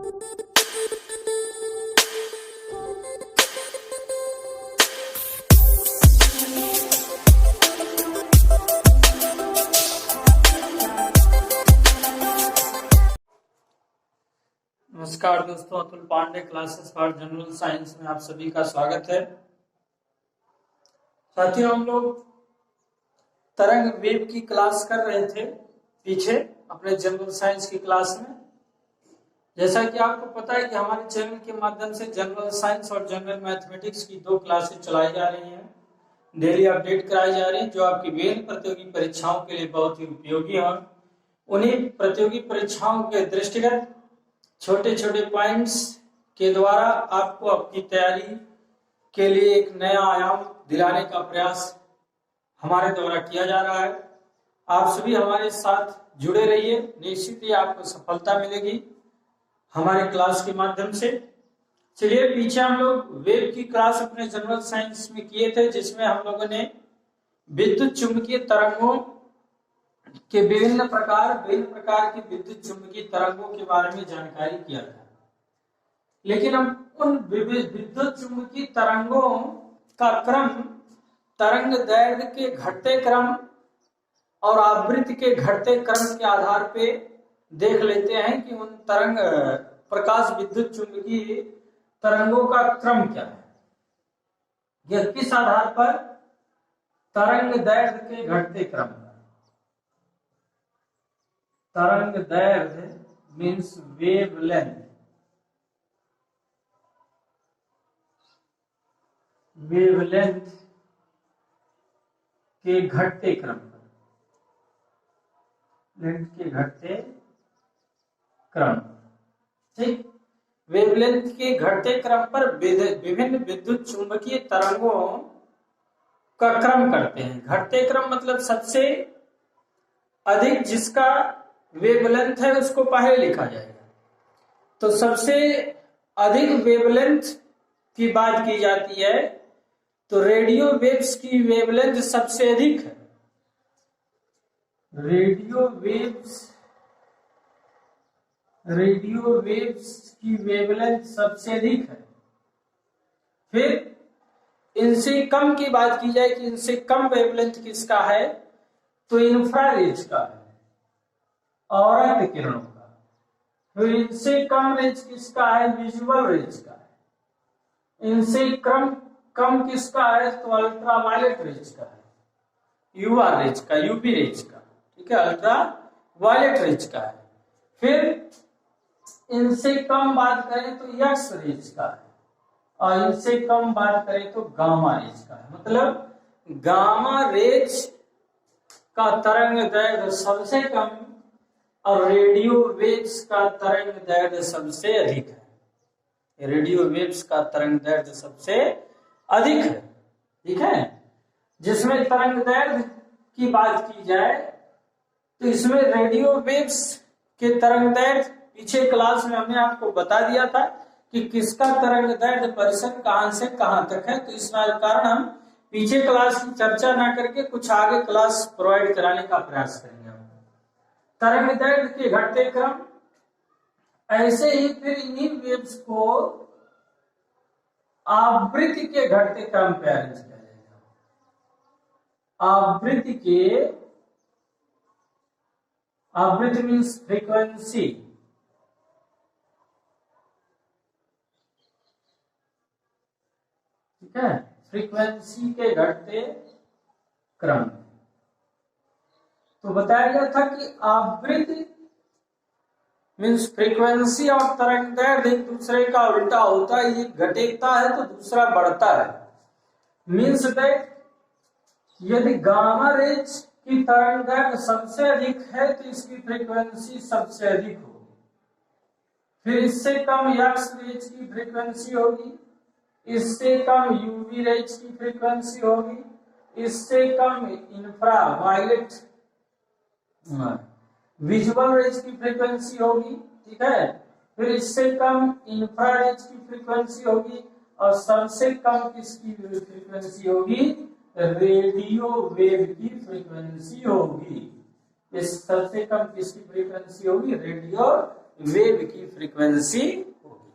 नमस्कार दोस्तों, Atul Pandey classes for general science में आप सभी का स्वागत है। साथियों, हम लोग तरंग वेव की क्लास कर रहे थे पीछे अपने जनरल साइंस की क्लास में। जैसा कि आपको पता है कि हमारे चैनल के माध्यम से जनरल साइंस और जनरल मैथमेटिक्स की 2 क्लासेस चलाई जा रही हैं, डेली अपडेट कराई जा रही है, जो आपकी वेल प्रतियोगी परीक्षाओं के लिए बहुत ही उपयोगी हैं। उन्हीं प्रतियोगी परीक्षाओं के दृष्टिगत छोटे छोटे पॉइंट्स के द्वारा आपको आपकी तैयारी के लिए एक नया आयाम दिलाने का प्रयास हमारे द्वारा किया जा रहा है। आप सभी हमारे साथ जुड़े रहिए, निश्चित ही आपको सफलता मिलेगी हमारे क्लास के माध्यम से। चलिए, पीछे हम लोग वेव की क्लास अपने जनरल साइंस में किए थे, जिसमें हम लोगों ने विद्युत चुंबकीय तरंगों के विभिन्न प्रकार की विद्युत चुंबकीय तरंगों के बारे में जानकारी किया था। लेकिन हम उन विद्युत चुंबकीय तरंगों का क्रम, तरंग दैर्घ्य के घटते क्रम और आवृत्ति के घटते क्रम के आधार पे देख लेते हैं कि उन तरंग प्रकाश विद्युत चुंबकीय तरंगों का क्रम क्या है। यह किस आधार पर? तरंग दैर्घ्य के घटते क्रम। तरंग दैर्घ्य मीन्स वेवलेंथ, वेवलेंथ के घटते क्रम पर, लेंथ के घटते क्रम, ठीक। वेवलेंथ के घटते क्रम पर विभिन्न विद्युत चुंबकीय तरंगों का क्रम करते हैं। घटते क्रम मतलब सबसे अधिक जिसका वेवलेंथ है उसको पहले लिखा जाएगा। तो सबसे अधिक वेवलेंथ की बात की जाती है तो रेडियो वेव्स की वेवलेंथ सबसे अधिक है। रेडियो वेव्स की वेवलेंथ सबसे अधिक है। फिर इनसे कम की बात की जाए कि इनसे कम वेवलेंथ किसका है, तो इंफ्रारेज का है, औरत किरणों का। फिर इनसे कम रेंज किसका है? विजुअल रेंज का है। इनसे कम किसका है? तो अल्ट्रावायलेट रेंज का है, यूआर रेंज का, यूवी रेंज का, ठीक है, अल्ट्रावायलेट रेंज का है। फिर इनसे कम बात करें तो एक्स रेंज का है, और इनसे कम बात करें तो गामा रेंज का है। मतलब गामा रेंज का तरंग दैर्घ्य सबसे कम और रेडियो वेव्स का तरंग दैर्घ्य सबसे अधिक है। रेडियो वेव्स का तरंग दैर्घ्य सबसे अधिक है, ठीक है। जिसमें तरंग दैर्घ्य की बात की जाए तो इसमें रेडियो वेव्स के तरंग दैर्घ्य, पीछे क्लास में हमने आपको बता दिया था कि किसका तरंग दैर्घ्य परिसर कहां से कहां तक है। तो इस कारण हम पीछे क्लास की चर्चा ना करके कुछ आगे क्लास प्रोवाइड कराने का प्रयास करेंगे। तरंग दैर्घ्य के घटते क्रम, ऐसे ही फिर इन्हीं वेव्स को आवृत्ति के घटते क्रम पे अरेंज किया जाएगा। आवृत्ति मीन्स फ्रीक्वेंसी, ठीक है, फ्रीक्वेंसी के घटते क्रम। तो बताया गया था कि आवृत्ति मीन्स फ्रीक्वेंसी और तरंग दैर्घ्य एक दूसरे का उल्टा होता है। एक घटता है तो दूसरा बढ़ता है। मीन्स दैट यदि गामा रेंज की तरंग दैर्घ्य सबसे अधिक है तो इसकी फ्रीक्वेंसी सबसे अधिक होगी। फिर इससे कम एक्स रेंज की फ्रीक्वेंसी होगी, इससे कम यूवी रेंज की फ्रीक्वेंसी होगी, इससे कम इंफ्रावायलेट विजुअल रेंज की फ्रीक्वेंसी होगी, ठीक है। फिर इससे कम इंफ्रारेंज की फ्रीक्वेंसी होगी, और सबसे कम किसकी फ्रीक्वेंसी होगी? रेडियो वेव की फ्रीक्वेंसी होगी। इस सबसे कम किसकी फ्रीक्वेंसी होगी? रेडियो वेव की फ्रीक्वेंसी होगी।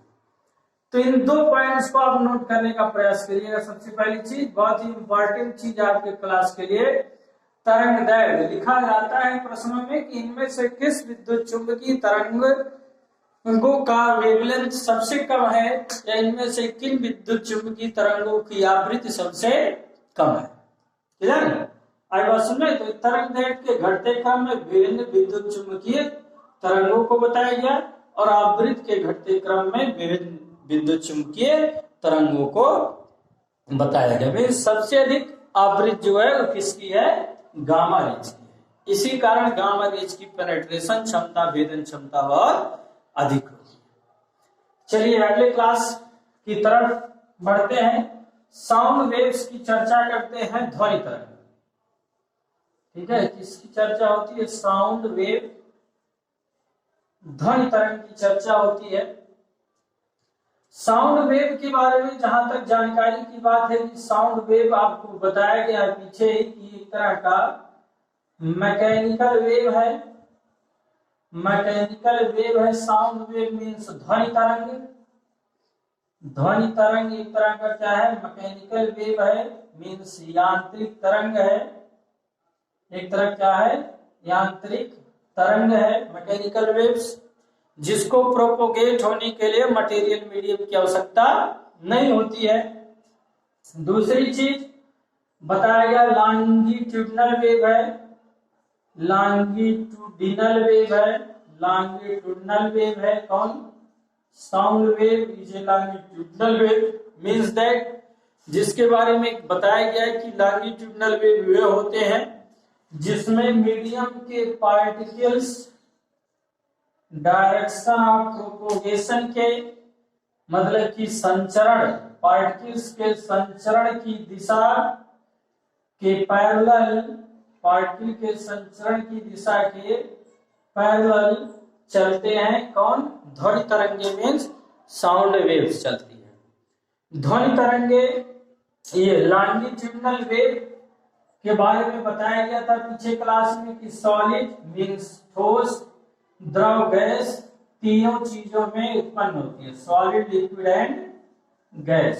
तो इन दो पॉइंट्स को आप नोट करने का प्रयास करिएगा। सबसे पहली चीज, बहुत ही इंपॉर्टेंट चीज आपके क्लास के लिए, तरंग दैर्घ्य लिखा जाता है प्रश्नों में कि इनमें से किस विद्युत चुंबकीय तरंगों का वेवलेंथ सबसे कम है, या इनमें से किन विद्युत चुंबकीय तरंगों की आवृत्ति सबसे कम है। क्लियर? आई बात सुन रहे? तो तरंग दैर्घ्य के घटते क्रम में विभिन्न विद्युत चुंबकीय तरंगों को बताया गया, और आवृत्ति के घटते क्रम में विभिन्न विद्युत चुंबकीय तरंगों को बताया गया। सबसे अधिक आवृत्ति जो है वो किसकी है? गामा रेज की है। इसी कारण गामा रेज की पेनिट्रेशन क्षमता, भेदन क्षमता बहुत अधिक होती है। चलिए अगले क्लास की तरफ बढ़ते हैं। साउंड वेव्स की चर्चा करते हैं, ध्वनि तरंग। ठीक है, किसकी चर्चा होती है? साउंड वेव, ध्वनि तरंग की चर्चा होती है। साउंड वेव के बारे में जहां तक जानकारी की बात है कि साउंड वेव आपको बताया गया पीछे ही कि एक तरह का मैकेनिकल वेव है। मैकेनिकल वेव है साउंड वेव, मीन्स ध्वनि तरंग। ध्वनि तरंग एक तरह का क्या है? मैकेनिकल वेव है, मीन्स यांत्रिक तरंग है। एक तरह क्या है? यांत्रिक तरंग है, मैकेनिकल वेव्स, जिसको प्रोपोगेट होने के लिए मटेरियल मीडियम की आवश्यकता नहीं होती है। दूसरी चीज बताया गया लॉन्गिट्यूडिनल वेव है। लॉन्गिट्यूडिनल वेव है, लॉन्गिट्यूडिनल वेव है कौन? Sound wave is a longitudinal wave, means that जिसके बारे में बताया गया है कि लॉन्गिट्यूडिनल वेव वे होते हैं जिसमें मीडियम के पार्टिकल्स डायरेक्शन ऑफ प्रोपोगेशन के, मतलब कि संचरण, पार्टिकल्स के संचरण की दिशा के पैरेलल, पार्टिकल के संचरण की दिशा के पैरेलल चलते हैं कौन? ध्वनि तरंगे, मीन्स साउंड वेव्स चलती है। ध्वनि तरंगे ये लॉन्गिट्यूडिनल वेव के बारे में बताया गया था पीछे क्लास में कि सॉलिड मीन्स ठोस, द्रव, गैस, तीनों चीजों में उत्पन्न होती है। Solid, liquid and gas,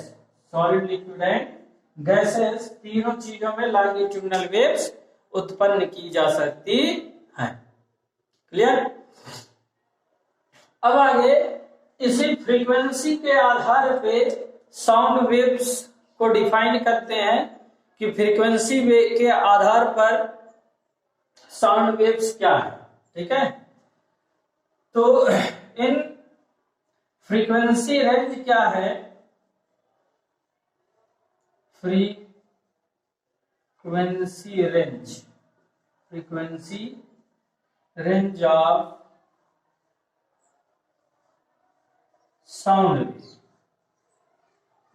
solid, liquid and gases, तीनों चीजों में लॉन्गिट्यूडिनल वेव्स उत्पन्न की जा सकती है। क्लियर? अब आगे इसी फ्रीक्वेंसी के आधार पे साउंड वेव्स को डिफाइन करते हैं कि फ्रीक्वेंसी के आधार पर साउंड वेव्स क्या है। ठीक है, तो इन फ्रीक्वेंसी रेंज क्या है? Frequency range, frequency range of sound wave,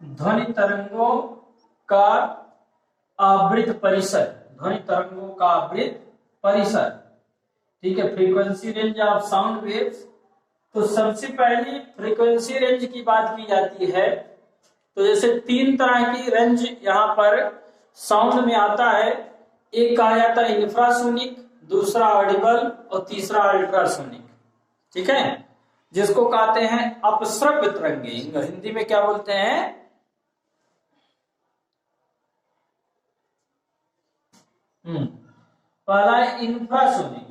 ध्वनि तरंगों का आवृत्त परिसर, ध्वनि तरंगों का आवृत्त परिसर। ठीक है, frequency range of sound waves. तो सबसे पहली फ्रीक्वेंसी रेंज की बात की जाती है, तो जैसे तीन तरह की रेंज यहाँ पर साउंड में आता है। एक कहा जाता है इंफ्रासोनिक, दूसरा ऑडिबल और तीसरा अल्ट्रासोनिक। ठीक है, जिसको कहते हैं अपश्रव्य तरंगे। हिंदी में क्या बोलते हैं? पहला है इंफ्रासोनिक,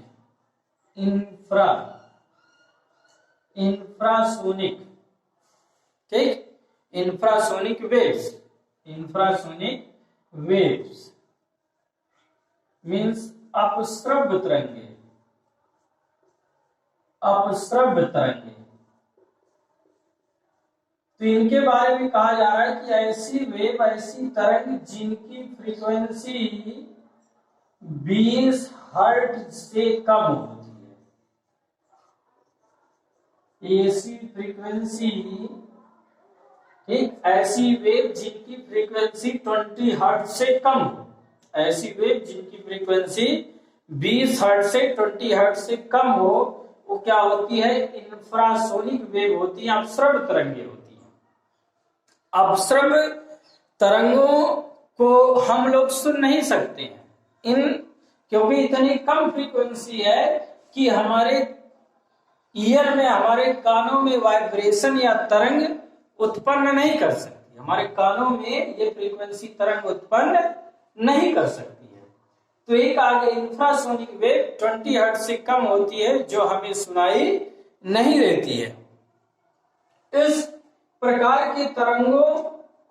इंफ्रासोनिक। ठीक, infrasonic waves, infrasonic waves means अपश्रव्य तरंगे, अपश्रव्य तरंगे। तो इनके बारे में कहा जा रहा है कि ऐसी वेव, ऐसी तरंग जिनकी फ्रीक्वेंसी 20 हर्ट्ज से कम होती है। ऐसी फ्रीक्वेंसी, ठीक, ऐसी वेव जिनकी फ्रीक्वेंसी 20 हर्ट्ज से कम हो, ऐसी वेव जिनकी फ्रीक्वेंसी 20 हर्ट्ज से 20 हर्ट्ज से कम हो, वो क्या होती है? इंफ्रासोनिक वेव होती है, अपश्रव्य तरंगे होती है। अपश्रव्य तरंगों को हम लोग सुन नहीं सकते हैं क्योंकि इतनी कम फ्रीक्वेंसी है कि हमारे ईयर में हमारे कानों में वाइब्रेशन या तरंग उत्पन्न नहीं कर सकती, हमारे कानों में ये फ्रीक्वेंसी तरंग उत्पन्न नहीं कर सकती है। तो एक आगे इंफ्रासोनिक वेव 20 हर्ट्ज से कम होती है जो हमें सुनाई नहीं देती है। इस प्रकार की तरंगों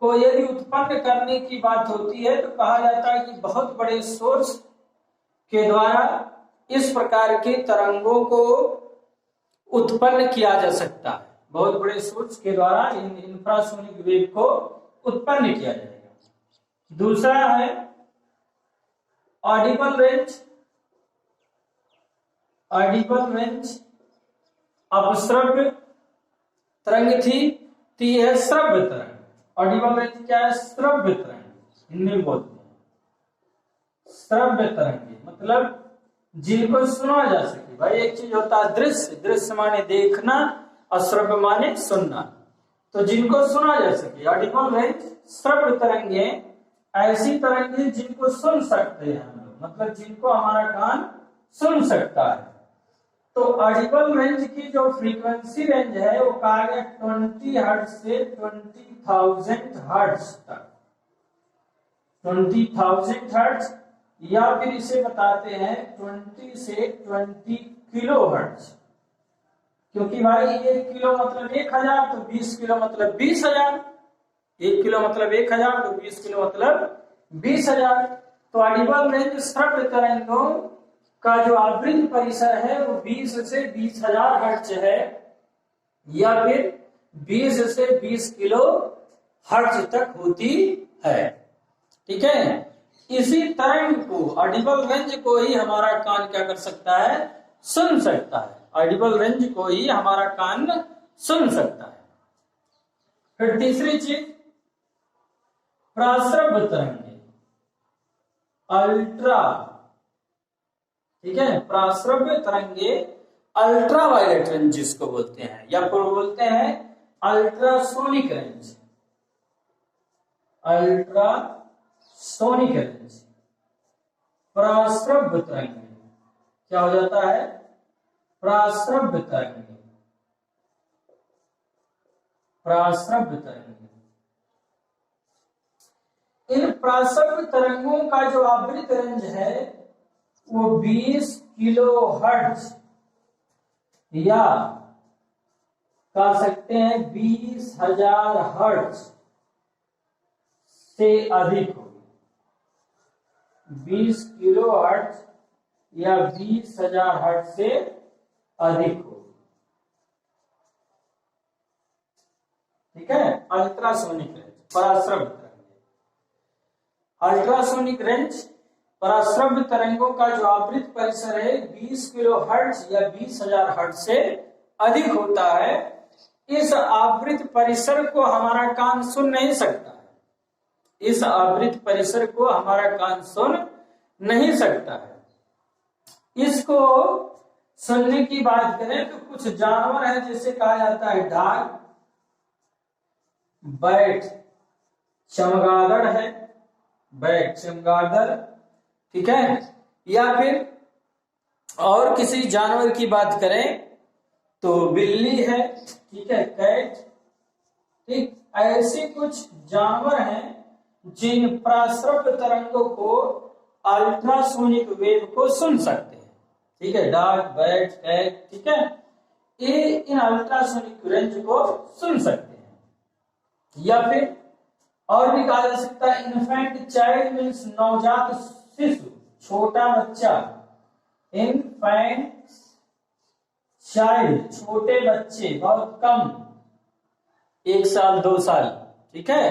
को यदि उत्पन्न करने की बात होती है तो कहा जाता है कि बहुत बड़े सोर्स के द्वारा इस प्रकार के तरंगों को उत्पन्न किया जा सकता है, बहुत बड़े सोर्स के द्वारा इन इंफ्रासोनिक वेव को उत्पन्न किया जाएगा। दूसरा है ऑडिबल रेंज। ऑडिबल रेंज अपश्रव्य तरंग थी, तो यह श्रव्य तरंग। ऑडिबल रेंज क्या है? श्रव्य तरंग, हिंदी में बोलते हैं श्रव्य तरंग, मतलब जिनको सुना जा सके। भाई एक चीज होता है दृश्य, दृश्य माने देखना, अश्रव्य माने सुनना, तो जिनको सुना जा सके। ऑडिबल रेंज श्रव्य तरंगे ऐसी तरंगे जिनको सुन सकते हैं हम लोग, मतलब जिनको हमारा कान सुन सकता है। तो ऑडिबल रेंज की जो फ्रीक्वेंसी रेंज है वो कहा गया 20 हर्ट्ज से 20,000 हर्ट्ज तक। 20,000 हर्ट्ज या फिर इसे बताते हैं 20 से 20 किलो हर्ट्ज, क्योंकि भाई 1 किलो मतलब 1000, तो 20 किलो मतलब 20,000, 1 किलो मतलब 1000, तो 20 किलो मतलब 20,000। तो ऑडिबल रेंज श्रव्य तरंगों का जो आवृत्ति परिसर है वो 20 से 20,000 हर्ट्ज है, या फिर 20 से 20 किलो हर्ट्ज तक होती है। ठीक है, इसी तरंग को, ऑडिबल रेंज को ही हमारा कान क्या कर सकता है? सुन सकता है। ऑडिबल रेंज को ही हमारा कान सुन सकता है। फिर तीसरी चीज प्राश्रव्य तरंगे, अल्ट्रा। ठीक है, प्राश्रव्य तरंगे अल्ट्रा वायलेट रेंज जिसको बोलते हैं, या फिर बोलते हैं अल्ट्रासोनिक रेंज। अल्ट्रासोनिक रेंज प्राश्रव्य तरंगे क्या हो जाता है? प्राश्रव्य तरंगे, प्राश्रव्य तरंगे। इन प्राश्रव्य तरंगों का जो आवृत्ति रेंज है वो 20 किलो हर्ट्ज या कह सकते हैं 20,000 हर्ट्ज से अधिक होगी। 20 किलो हर्ट्ज या 20,000 हर्ट्ज से अधिक होगी। ठीक है, अल्ट्रासोनिक रेंज, पराश्रव्य तरंग। अल्ट्रासोनिक रेंज पराश्रव्य तरंगों का जो आवृत्ति परिसर है 20 किलो हर्ट्ज या 20,000 हर्ट्ज से अधिक होता है। इस आवृत्ति परिसर को हमारा कान सुन नहीं सकता है, इस आवृत्ति परिसर को हमारा कान सुन नहीं सकता है। इसको सुनने की बात करें तो कुछ जानवर है, जैसे कहा जाता है डाक, बैट, चमगादड़ है, बैट, चमगादड़। ठीक है, या फिर और किसी जानवर की बात करें तो बिल्ली है, ठीक है, कैट। ठीक, ऐसे कुछ जानवर हैं जिन प्राश्रव्य तरंगों को अल्ट्रासोनिक वेव को सुन सकते हैं। ठीक है, डॉग, बैट, कैट, ठीक है, ये इन अल्ट्रासोनिक रेंज को सुन सकते हैं। या फिर और भी कहा जा सकता है इन्फेंट चाइल्ड मीन्स नवजात शिशु, छोटा बच्चा। इन्फेंट चाइल्ड, छोटे बच्चे, बहुत कम 1 साल 2 साल, ठीक है,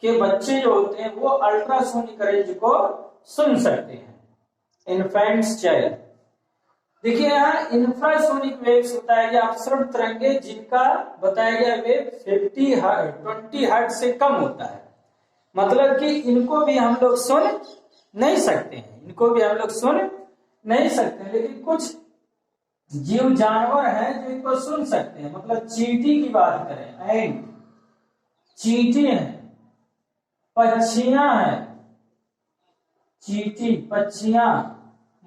के बच्चे जो होते हैं वो अल्ट्रासोनिक रेंज को सुन सकते हैं। Infants child. देखिए यहाँ इंफ्रासोनिक वेव्स बताया गया, अपसरण तरंगे जिनका बताया गया वेव 20 हर्ट्ज से कम होता है, मतलब कि इनको भी हम लोग सुन नहीं सकते हैं, इनको भी हम लोग सुन नहीं सकते। लेकिन कुछ जीव जानवर हैं जो इनको सुन सकते हैं, मतलब चींटी की बात करें, एंड चींटी हैं, पक्षियां हैं, चींटी, पक्षियां,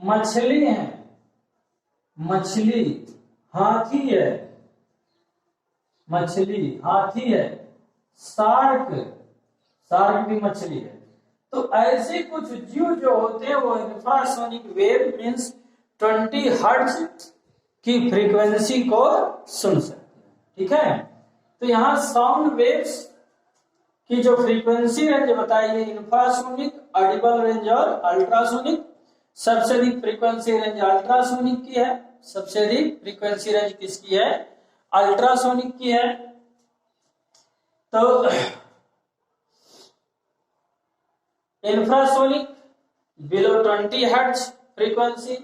मछली हैं, मछली, हाथी है, मछली, हाथी है, शार्क, शार्क भी मछली है। तो ऐसे कुछ जीव जो होते हैं वो इंफ्रासोनिक वेव मींस 20 हर्ट्ज की फ्रीक्वेंसी को सुन सकते हैं। ठीक है, तो यहाँ साउंड वेव्स की जो फ्रीक्वेंसी रेंज बताई है, इंफ्रासोनिक, ऑडिबल रेंज और अल्ट्रासोनिक। सबसे अधिक फ्रीक्वेंसी रेंज अल्ट्रासोनिक की है, सबसे अधिक फ्रीक्वेंसी रेंज किसकी है, अल्ट्रासोनिक की है। तो infrasonic below 20 hertz frequency,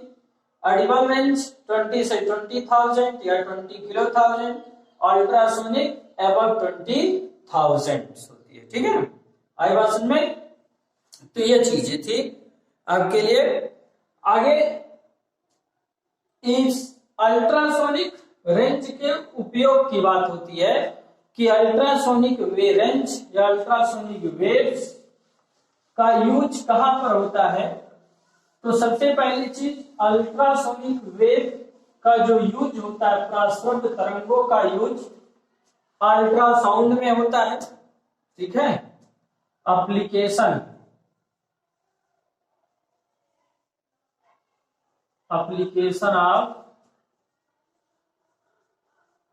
Audible range 20 से 20,000 या 20 किलोथाउजेंड, अल्ट्रासोनिक अबव 20,000 होती है। ठीक है, आई बात समझ में? तो ये चीजें थी आपके लिए। आगे इस अल्ट्रासोनिक रेंज के उपयोग की बात होती है कि अल्ट्रासोनिक वे रेंज या अल्ट्रासोनिक वेव्स का यूज कहां पर होता है। तो सबसे पहली चीज, अल्ट्रासोनिक वेव का जो यूज होता है, प्रास्वद तरंगों का यूज अल्ट्रासाउंड में होता है। ठीक है, application, application of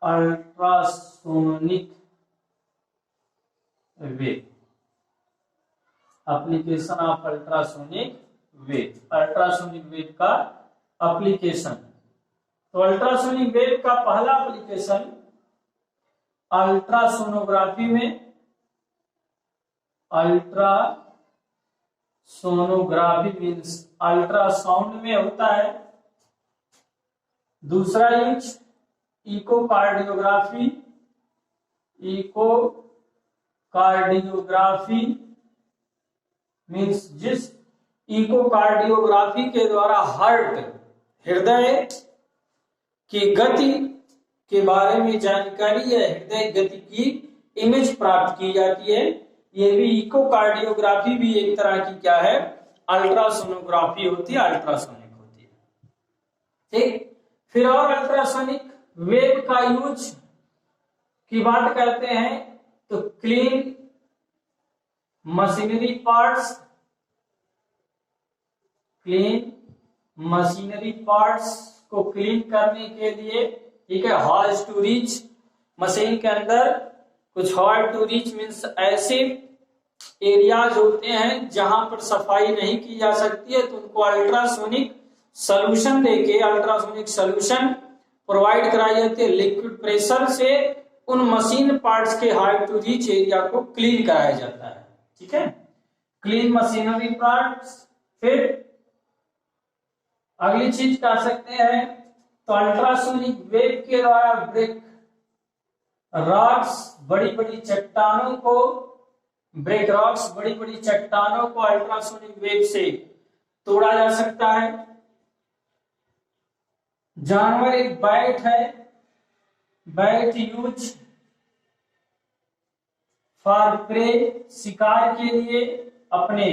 ultrasonic wave, application of ultrasonic wave, ultrasonic wave का एप्लीकेशन। तो अल्ट्रासोनिक वेव का पहला एप्लीकेशन अल्ट्रासोनोग्राफी में, अल्ट्रासोनोग्राफी मींस अल्ट्रासाउंड में होता है। दूसरा यूज इकोकार्डियोग्राफी, इकोकार्डियोग्राफी मींस जिस इकोकार्डियोग्राफी के द्वारा हार्ट, हृदय की गति के बारे में जानकारी या हृदय गति की इमेज प्राप्त की जाती है। ये भी इकोकार्डियोग्राफी भी एक तरह की क्या है, अल्ट्रासोनोग्राफी होती है, अल्ट्रासोनिक होती है। ठीक, फिर और अल्ट्रासोनिक वेव का यूज की बात करते हैं तो clean machinery parts, clean machinery parts को क्लीन करने के लिए, ठीक है, हार्ड टू रीच, मशीन के अंदर कुछ हार्ड टू रीच मींस ऐसे एरियाज होते हैं जहां पर सफाई नहीं की जा सकती है, तो उनको अल्ट्रासोनिक सॉल्यूशन देके, अल्ट्रासोनिक सॉल्यूशन प्रोवाइड कराई जाती है। लिक्विड प्रेशर से उन मशीन पार्ट्स के हार्ड टू रीच एरिया को क्लीन कराया जाता है। ठीक है, क्लीन मशीनरी पार्ट्स। फिर अगली चीज कह सकते हैं तो अल्ट्रासोनिक वेव के द्वारा ब्रेक रॉक्स, बड़ी बड़ी चट्टानों को, ब्रेक रॉक्स, बड़ी बड़ी चट्टानों को अल्ट्रासोनिक वेव से तोड़ा जा सकता है। जानवर एक बैट है, बैट यूज फॉर प्रे, शिकार के लिए, अपने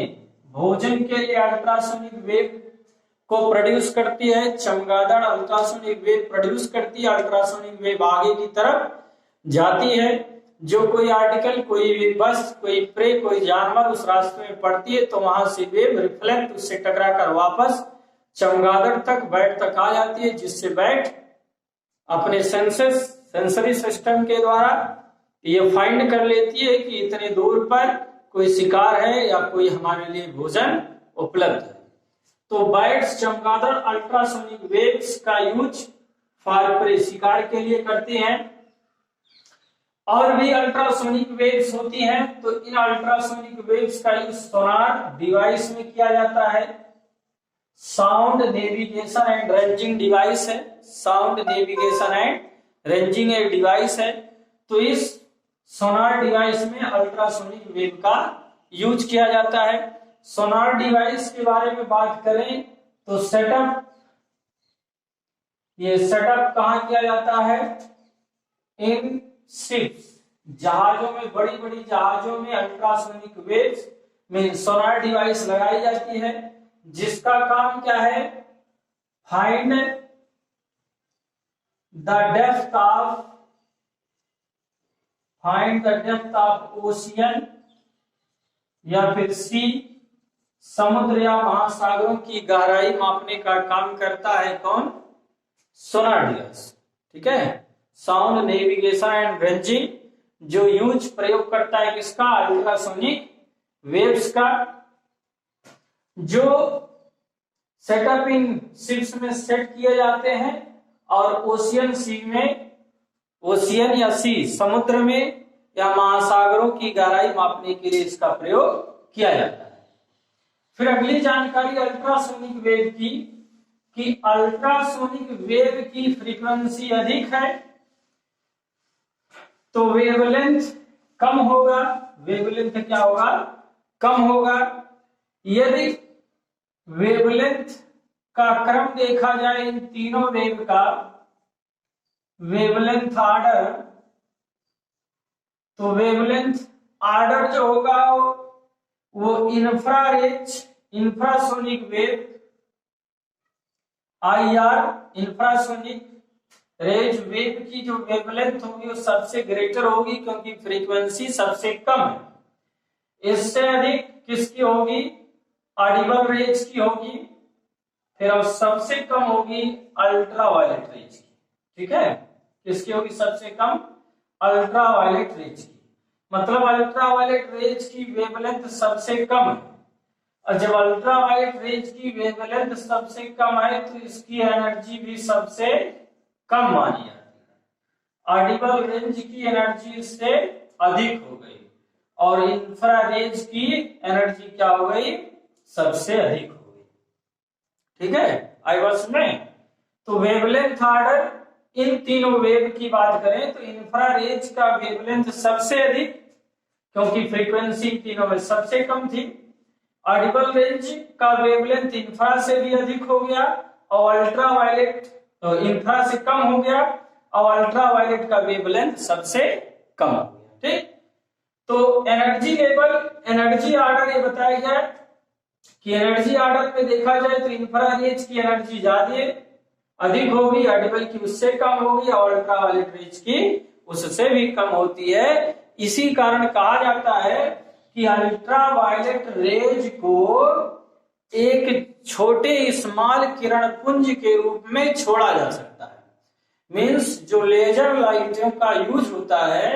भोजन के लिए अल्ट्रासोनिक वेव को प्रोड्यूस करती है। चमगादड़ अल्ट्रासोनिक वेव प्रोड्यूस करती है, अल्ट्रासोनिक वेव आगे की तरफ जाती है। जो कोई आर्टिकल, कोई भी बस, कोई प्रे, कोई जानवर उस रास्ते में पड़ती है तो वहां से वेव रिफ्लेक्ट उससे टकराकर वापस चमगादड़ तक, बैट तक आ जाती है, जिससे बैट अपने सेंसरी सिस्टम के द्वारा ये फाइंड कर लेती है कि इतने दूर पर कोई शिकार है या कोई हमारे लिए भोजन उपलब्ध है। तो बैट्स, चमगादड़ अल्ट्रासोनिक वेव्स का यूज फॉर प्रे, शिकार के लिए करते हैं। और भी अल्ट्रासोनिक वेव्स होती हैं, तो इन अल्ट्रासोनिक वेव्स का यूज सोनार डिवाइस में किया जाता है। Sound navigation and ranging device है, साउंड नेविगेशन एंड रेंजिंग एक डिवाइस है। तो इस सोनार डिवाइस में अल्ट्रासोनिक वेव का यूज किया जाता है। सोनार डिवाइस के बारे में बात करें तो सेटअप, ये सेटअप कहां किया जाता है, इन शिप्स, जहाजों में, बड़ी बड़ी जहाजों में अल्ट्रासोनिक वेव्स में सोनार डिवाइस लगाई जाती है, जिसका काम क्या है, find the depth of find the depth of ocean, या फिर सी समुद्र या महासागरों की गहराई मापने का काम करता है कौन? सोनार डिवाइस। ठीक है, साउंड नेविगेशन एंड रेंजिंग, जो यूज प्रयोग करता है किसका? अल्ट्रासोनिक वेव्स का, जो सेटअप इन शिप्स में सेट किए जाते हैं, और ओशियन सी में, ओशियन या सी समुद्र में या महासागरों की गहराई मापने के लिए इसका प्रयोग किया जाता है। फिर अगली जानकारी अल्ट्रासोनिक वेव की, कि अल्ट्रासोनिक वेव की फ्रीक्वेंसी अधिक है तो वेवलेंथ कम होगा। वेवलेंथ क्या होगा? कम होगा। यदि वेवलेंथ का क्रम देखा जाए इन तीनों वेव का, वेवलेंथ आर्डर, तो वेवलेंथ आर्डर जो होगा वो infrasonic wave IR, infrasonic rays wave की जो वेवलेंथ होगी वो सबसे ग्रेटर होगी, क्योंकि फ्रीक्वेंसी सबसे कम है। इससे अधिक किसकी होगी? ऑडिबल रेज की होगी। फिर अब सबसे कम होगी अल्ट्रावायलेट रेज की। ठीक है, किसकी होगी सबसे कम? अल्ट्रावायलेट रेज की। मतलब अल्ट्रावायलेट रेज की वेवलेंथ सबसे कम है, और जब अल्ट्रावायलेट रेज की वेवलेंथ सबसे कम है तो इसकी एनर्जी भी सबसे कम मानी जाती है। ऑडिबल रेंज की एनर्जी इससे अधिक हो गई, और इंफ्रारेज की एनर्जी क्या हो गई? सबसे अधिक हो गई। ठीक है, आई बात समझ? तो वेवलेंथ ऑर्डर, इन तीनों वेव की बात करें तो इंफ्रारेज का वेवलेंथ सबसे अधिक, क्योंकि फ्रीक्वेंसी तीनों में सबसे कम थी। ऑडिबल रेंज का वेवलेंथ इंफ्रा से भी अधिक हो गया, और अल्ट्रावायलेट तो इंफ्रा से कम हो गया, और अल्ट्रावायलेट का वेवलेंथ सबसे कम हो गया। ठीक, तो एनर्जी लेवल, एनर्जी ऑर्डर ये बताया गया कि एनर्जी ऑर्डर में देखा जाए तो इंफ्रारेज की एनर्जी ज्यादा अधिक होगी, ऑडिबल की उससे कम होगी, और अल्ट्रावायलेट रेज की उससे भी कम होती है। इसी कारण कहा जाता है कि अल्ट्रावायलेट रेज को एक छोटे स्मॉल किरण पुंज के रूप में छोड़ा जा सकता है। मींस जो लेजर लाइटों का यूज होता है,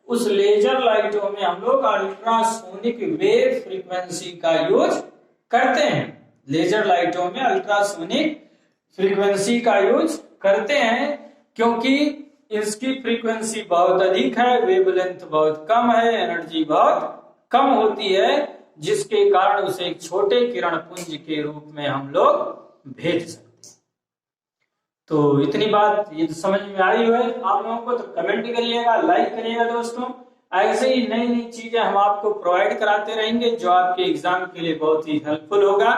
उस लेजर लाइटों में हम लोग अल्ट्रासोनिक वेव फ्रीक्वेंसी का यूज करते हैं। लेजर लाइटों में अल्ट्रासोनिक फ्रीक्वेंसी का यूज करते हैं, क्योंकि इसकी फ्रीक्वेंसी बहुत अधिक है, वेवलेंथ बहुत कम है, एनर्जी बहुत कम होती है, जिसके कारण उसे एक छोटे किरण पुंज के रूप में हम लोग भेज सकते हैं। तो इतनी बात ये समझ में आई है आप लोगों को? तो कमेंट करिएगा, लाइक करिएगा दोस्तों। ऐसे ही नई नई चीजें हम आपको प्रोवाइड कराते रहेंगे, जो आपके एग्जाम के लिए बहुत ही हेल्पफुल होगा।